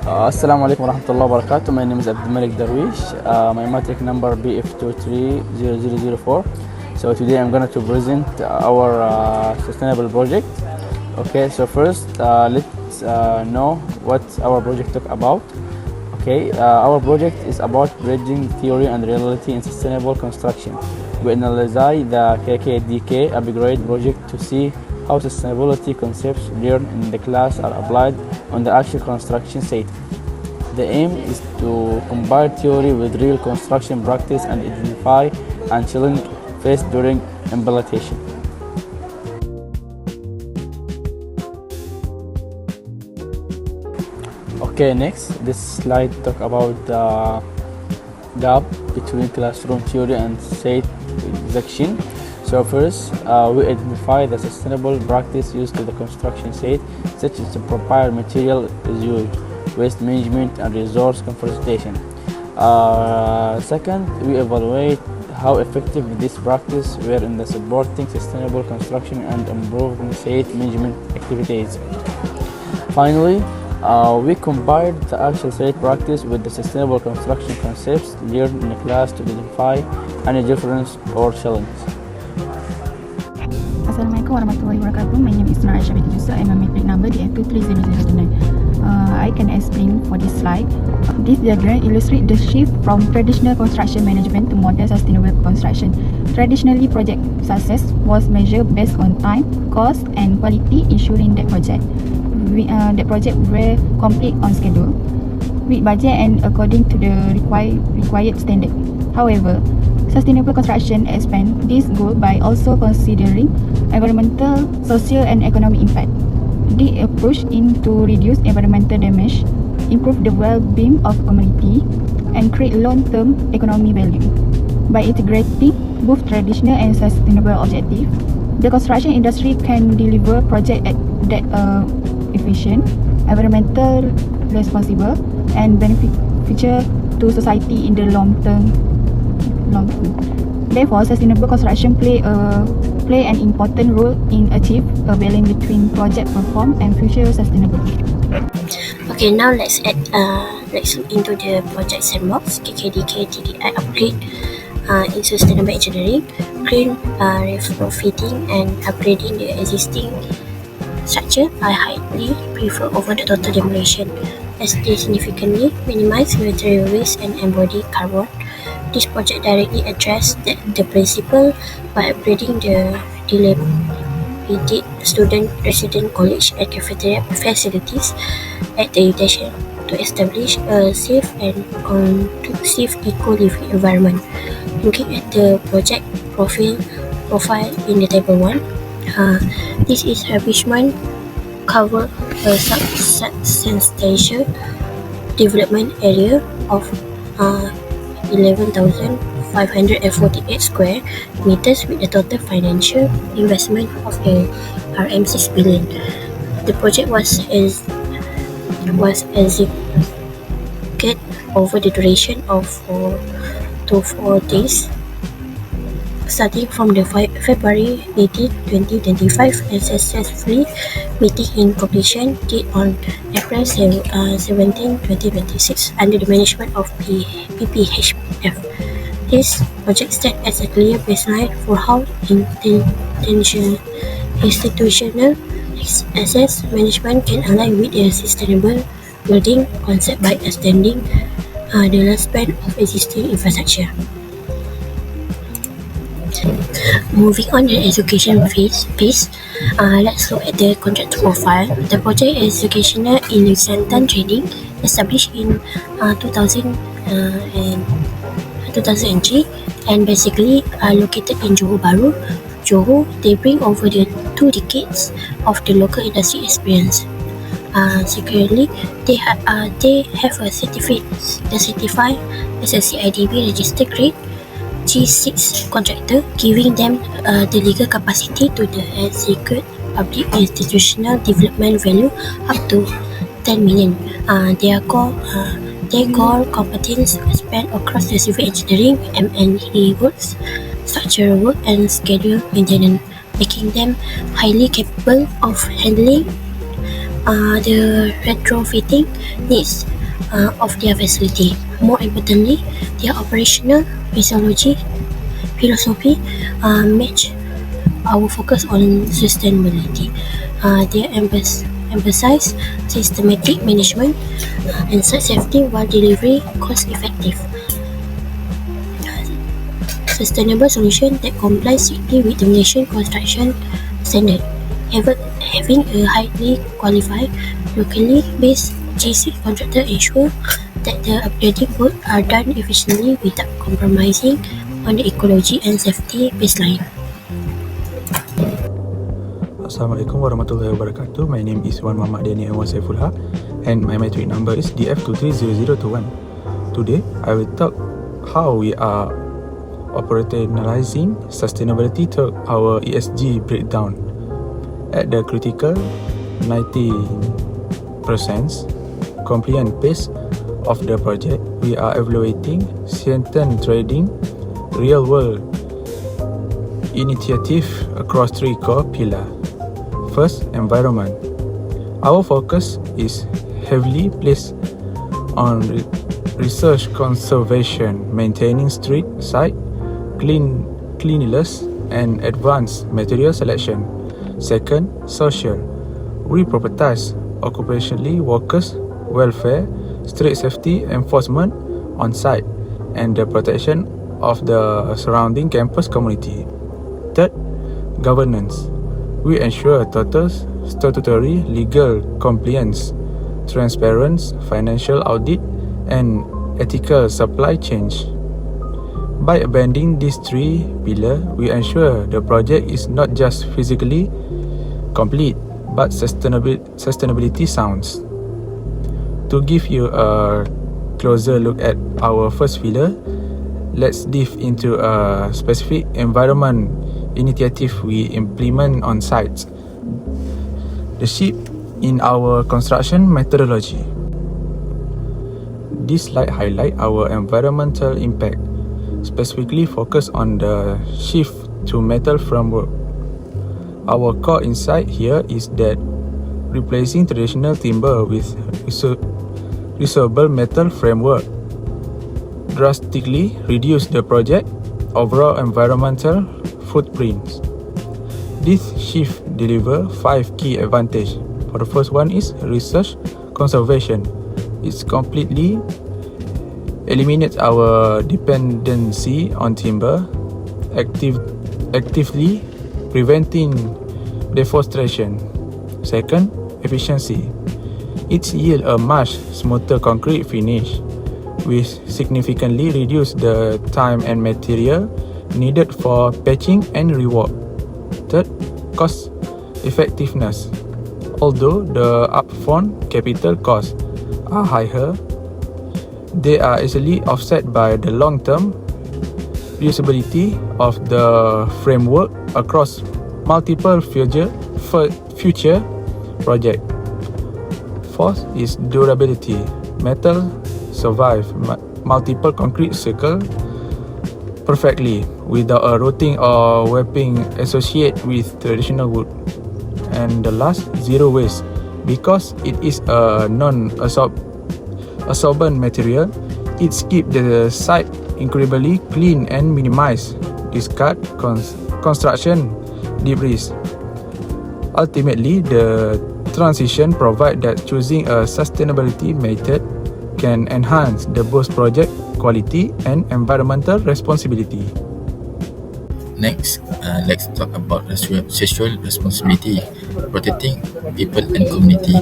Assalamu alaikum warahmatullahi wabarakatuh. My name is Abdul Malik Darwish. My matric number BF230004. So today I'm going to present our sustainable project. Okay, so first let's know what our project talk about. Okay, our project is about bridging theory and reality in sustainable construction. We analyze the KKDK upgrade project to see how sustainability concepts learned in the class are applied on the actual construction site. The aim is to combine theory with real construction practice and identify and challenge faced during implementation. Okay, next, this slide talk about the gap between classroom theory and site execution. So first, we identify the sustainable practice used to the construction site, such as the proper material used, waste management, and resource conservation. Second, we evaluate how effective this practice were in the supporting sustainable construction and improving site management activities. Finally, we combined the actual site practice with the sustainable construction concepts learned in the class to identify any difference or challenge. Assalamualaikum warahmatullahi wabarakatuh. My name is Nur Aisha binti Yusuf and my matric number DF230009. I can explain for this slide. This diagram illustrates the shift from traditional construction management to modern sustainable construction. Traditionally, project success was measured based on time, cost, and quality, ensuring that project were complete on schedule, with budget and according to the required standard. However, sustainable construction expands this goal by also considering environmental, social, and economic impact. The approach aims to reduce environmental damage, improve the well-being of community, and create long-term economic value. By integrating both traditional and sustainable objectives, the construction industry can deliver projects that are efficient, environmental responsible, and beneficial to society in the long term. Therefore, sustainable construction play an important role in achieve a balance between project performance and future sustainability. Okay, now let's look into the project sandbox KKDK TDI upgrade in sustainable engineering, green retrofitting and upgrading the existing structure are highly preferred over the total demolition, as they significantly minimize material waste and embody carbon. This project directly addresses the principle by upgrading the dilapidated student resident college and cafeteria facilities at the intention to establish a safe and conducive eco-living environment. Looking at the project profile in the table 1, this establishment cover a substantial development area of 11,548 square meters with a total financial investment of RM6 billion. The project was executed over the duration of 4 days, starting from the February 18, 2025 and successfully meeting in completion date on April 17, 2026 under the management of PPHF. This project stands as a clear baseline for how institutional asset management can align with the sustainable building concept by extending the lifespan of existing infrastructure. Moving on to the education phase, let's look at the contract profile. The project is educational in Nusantara training, established in 2003 and basically located in Johor Bahru. Johor, they bring over the 2 decades of the local industry experience. Securely, they have a certified as a CIDB registered grade G6 contractor, giving them the legal capacity to execute public institutional development value up to 10 million. Their core competence span across the civil engineering, M&E works, structural work, and schedule maintenance, making them highly capable of handling the retrofitting needs of their facility. More importantly, their operational philosophy match our focus on sustainability. They emphasize systematic management and site safety while delivering cost-effective, sustainable solution that comply strictly with the Malaysian construction standard. Having a highly qualified, locally based GC contractor ensure that the upgrading work are done efficiently without compromising on the ecology and safety baseline. Assalamualaikum warahmatullahi wabarakatuh. My name is Wan Muhammad Daniel Anwar Saifullah and my matric number is DF230021. Today, I will talk how we are operationalizing sustainability to our ESG breakdown. At the critical 90% compliant phase of the project, we are evaluating certain trading real-world initiative across three core pillars. First, environment. Our focus is heavily placed on research conservation, maintaining street site cleanliness and advanced material selection. Second, social. We prioritize occupationally workers' welfare, street safety enforcement on site, and the protection of the surrounding campus community. Third, governance. We ensure total statutory legal compliance, transparent financial audit, and ethical supply chain. By abandoning these three pillars, we ensure the project is not just physically complete, but sustainability sounds. To give you a closer look at our first pillar, let's dive into a specific environment initiative we implement on sites. The shift in our construction methodology. This slide highlights our environmental impact, specifically focus on the shift to metal framework. Our core insight here is that replacing traditional timber with reusable metal framework drastically reduce the project overall environmental footprints. This shift delivers 5 key advantages. For the first one is research conservation. It completely eliminates our dependency on timber, actively preventing deforestation. Second, efficiency. It yields a much smoother concrete finish, which significantly reduces the time and material needed for patching and rework. Third, cost effectiveness. Although the upfront capital costs are higher, they are easily offset by the long-term reusability of the framework across multiple future projects. Fourth is durability. Metal survive multiple concrete cycles perfectly without a rotting or warping associated with traditional wood. And the last, zero waste. Because it is a non-absorbent material, it keeps the site incredibly clean and minimize discard construction debris. Ultimately, the transition provides that choosing a sustainability method can enhance the both project quality and environmental responsibility. Next, let's talk about social responsibility, protecting people and community.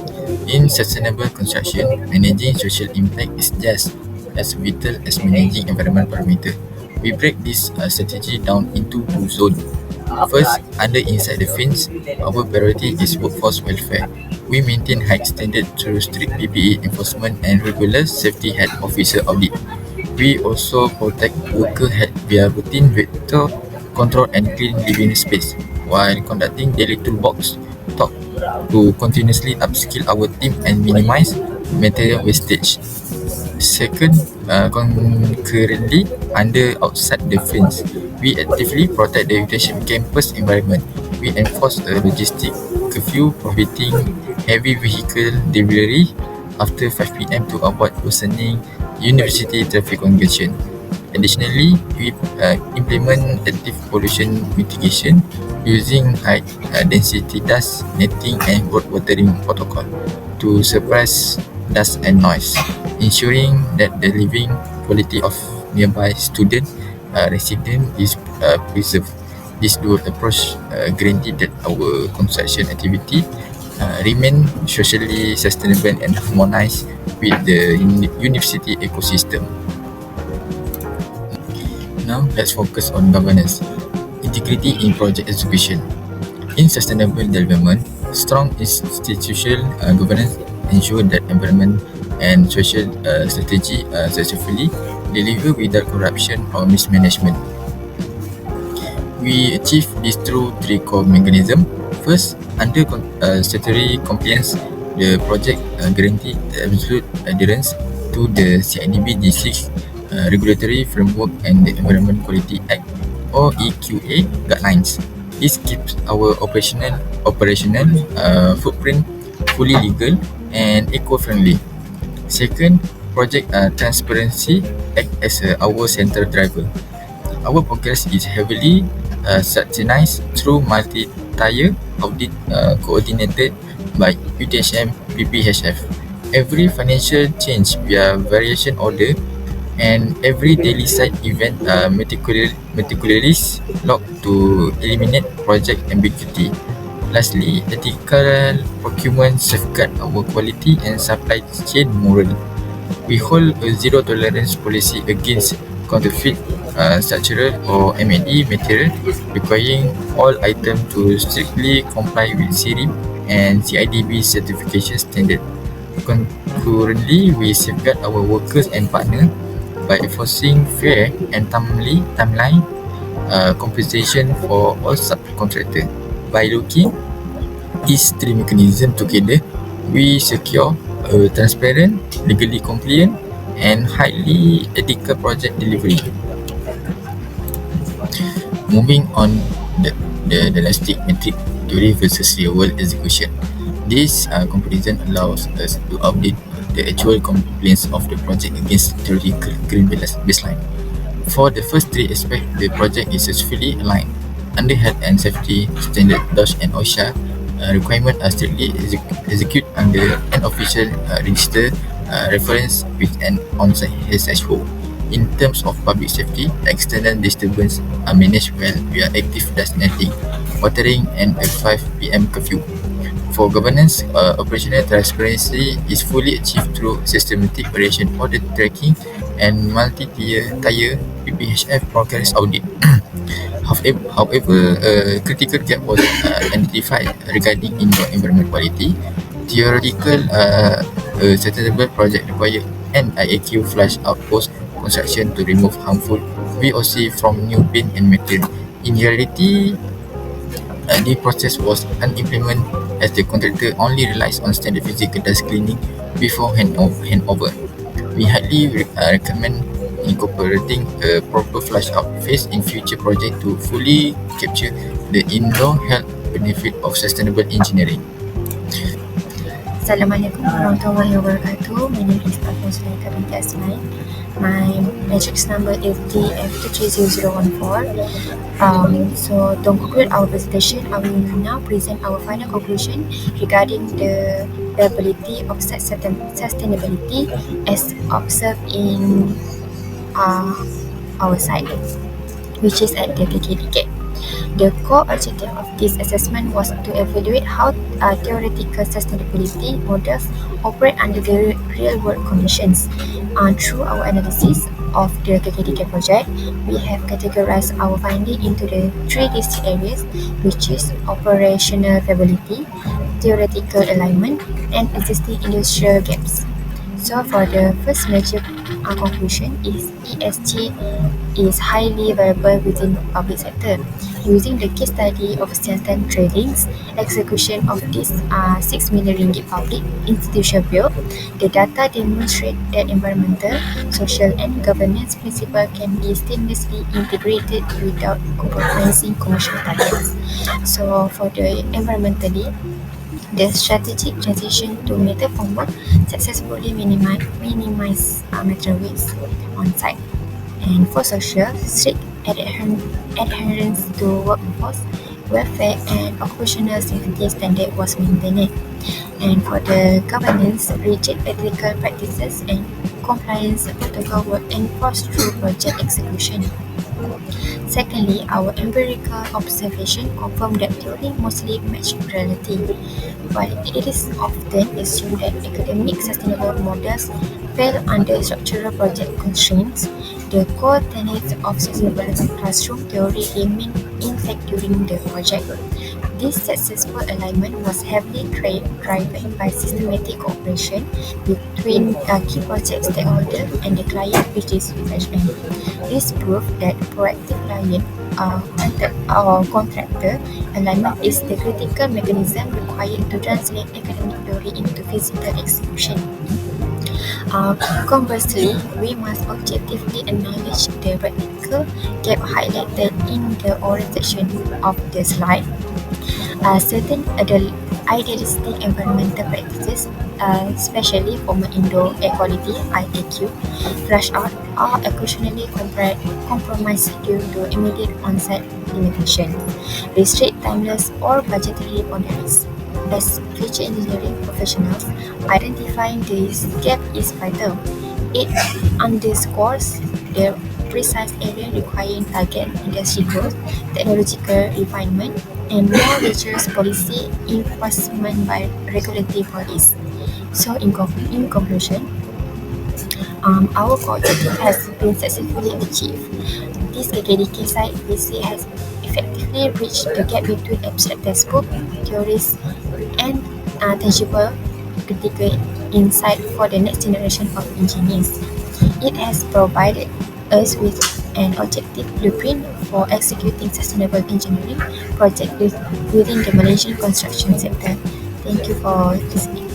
In sustainable construction, managing social impact is just as vital as managing environmental parameter. We break this strategy down into two zones. First, under inside the fence, our priority is workforce welfare. We maintain high standards through strict PPE enforcement and regular safety health officer audit. We also protect worker health via routine vector control and clean living space, while conducting daily toolbox talk to continuously upskill our team and minimize material wastage. Second, concurrently, under outside the fence, we actively protect the campus environment. We enforce a logistic curfew prohibiting heavy vehicle delivery after 5 p.m. to avoid worsening university traffic congestion. Additionally, we implement active pollution mitigation using high density dust netting and road watering protocol to suppress dust and noise, ensuring that the living quality of nearby student resident is preserved. This dual approach guaranteed that our construction activity remain socially sustainable and harmonized with the university ecosystem. Now, let's focus on governance. Integrity in project execution. In sustainable development, strong institutional governance ensure that environment and social strategy are successfully delivered without corruption or mismanagement. We achieve this through three core mechanisms. First, under statutory compliance, the project guaranteed absolute adherence to the CIDB G6 Regulatory Framework and the Environment Quality Act or EQA guidelines. This keeps our operational footprint fully legal and eco-friendly. Second, project transparency act as our central driver. Our progress is heavily scrutinized through multi-tier audit coordinated by UTHM PPHF. Every financial change via variation order and every daily site event meticulously logged to eliminate project ambiguity. Lastly, ethical procurement safeguard our quality and supply chain moral. We hold a zero tolerance policy against counterfeit structural or M&E material, requiring all items to strictly comply with CIRIM and CIDB certification standard. Concurrently, we safeguard our workers and partners by enforcing fair and timeline compensation for all subcontractors. By looking these three mechanisms together, we secure a transparent, legally compliant, and highly ethical project delivery. Moving on, the elastic metric theory versus real-world execution. This comparison allows us to update the actual compliance of the project against theoretical green baseline. For the first three aspects, the project is successfully aligned. Under health and safety standard, DOSH and OSHA requirements are strictly executed under an official register reference with an on-site SHO. In terms of public safety, external disturbance are managed well via active dust netting, watering, and a 5 p.m. curfew. For governance, operational transparency is fully achieved through systematic variation order tracking and multi-tier PPHF progress audit. However, a critical gap was identified regarding indoor environment quality. Theoretical sustainable project require an IAQ flush out post construction to remove harmful VOC from new paint and material. In reality, the process was unimplemented as the contractor only relies on standard physical dust cleaning before handover. We highly recommend incorporating a proper flush out phase in future projects to fully capture the indoor health benefit of sustainable engineering. Assalamualaikum warahmatullahi wabarakatuh. My name is Dr. Sulaika binti Asmain. My matrix number is DF230014. So to conclude our presentation, I will now present our final conclusion regarding the viability of sustainability as observed in our site, which is at the KKD. The core objective of this assessment was to evaluate how theoretical sustainability models operate under the real-world conditions. Through our analysis of the KKDK project, we have categorized our finding into the three distinct areas, which is operational viability, theoretical alignment, and existing industrial gaps. So for the first major conclusion is ESG is highly variable within the public sector. Using the case study of Siantan Trading's execution of this 6 million ringgit public institutional build, the data demonstrate that environmental, social and governance principles can be seamlessly integrated without compromising commercial targets. So for the environmentally, The strategic transition to method from work successfully minimize material waste on site. And for social, strict adherence to workforce welfare and occupational safety standard was maintained. And for the governance, rigid ethical practices and compliance protocol were enforced through project execution. Secondly, our empirical observation confirmed that theory mostly matched reality. While it is often assumed that academic sustainable models fail under structural project constraints, the core tenets of sustainable classroom theory remain intact during the project. This successful alignment was heavily driven by systematic cooperation between key project stakeholders and the client, which is management. This proved that proactive client contractor alignment is the critical mechanism required to translate academic theory into physical execution. Conversely, we must objectively acknowledge the practical gap highlighted in the oral section of the slide. Certain idealistic environmental practices, especially formal indoor air quality (IAQ) flush out, are occasionally compromised due to immediate on-site limitations, restrict timeless or budgetary boundaries. As future engineering professionals, identifying this gap is vital. It underscores the precise area requiring target industry growth, technological refinement, and more rigorous policy enforcement by regulatory bodies. So, in conclusion, our core objective has been successfully achieved. This KKDK site visit has effectively bridged the gap between abstract textbook theories and tangible critical insight for the next generation of engineers. It has provided us with an objective blueprint for executing sustainable engineering projects within the Malaysian construction sector. Thank you for listening.